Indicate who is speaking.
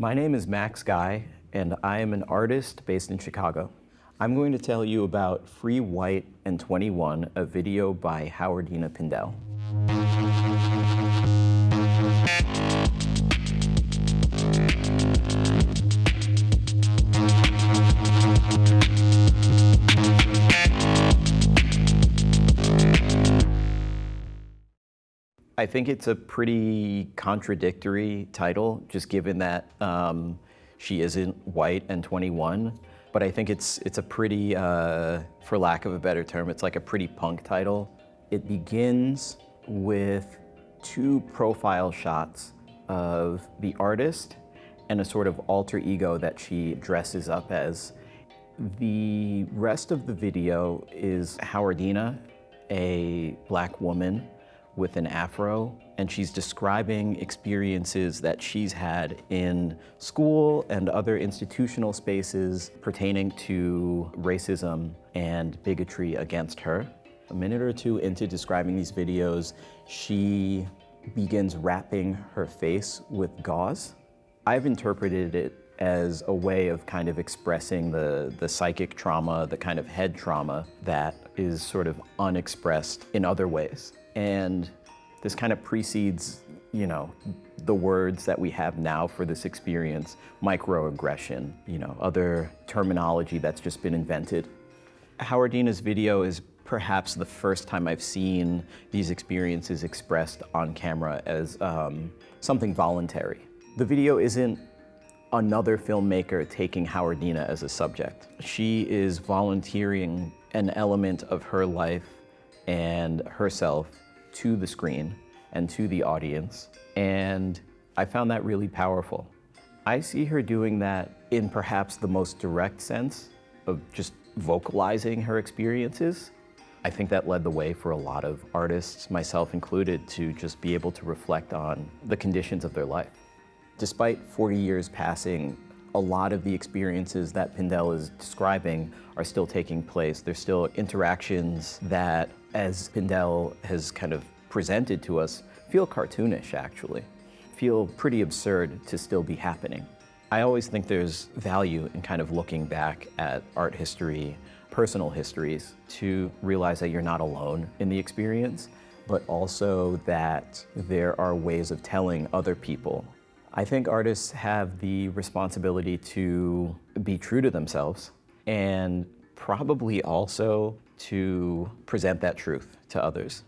Speaker 1: My name is Max Guy, and I am an artist based in Chicago. I'm going to tell you about Free White and 21, a video by Howardena Pindell. I think it's a pretty contradictory title, just given that she isn't white and 21. But I think it's a pretty, for lack of a better term, it's like a pretty punk title. It begins with two profile shots of the artist and a sort of alter ego that she dresses up as. The rest of the video is Howardena, a black woman with an afro, and she's describing experiences that she's had in school and other institutional spaces pertaining to racism and bigotry against her. A minute or two into describing these videos, she begins wrapping her face with gauze. I've interpreted it as a way of kind of expressing the psychic trauma, the kind of head trauma that is sort of unexpressed in other ways. And this kind of precedes, the words that we have now for this experience, microaggression, other terminology that's just been invented. Howardena's video is perhaps the first time I've seen these experiences expressed on camera as something voluntary. The video isn't another filmmaker taking Howardena as a subject. She is volunteering an element of her life and herself to the screen and to the audience, and I found that really powerful. I see her doing that in perhaps the most direct sense of just vocalizing her experiences. I think that led the way for a lot of artists, myself included, to just be able to reflect on the conditions of their life. Despite 40 years passing, a lot of the experiences that Pindell is describing are still taking place. There's still interactions that, as Pindell has kind of presented to us, feel cartoonish, actually. Feel pretty absurd to still be happening. I always think there's value in kind of looking back at art history, personal histories, to realize that you're not alone in the experience, but also that there are ways of telling other people. I think artists have the responsibility to be true to themselves and probably also to present that truth to others.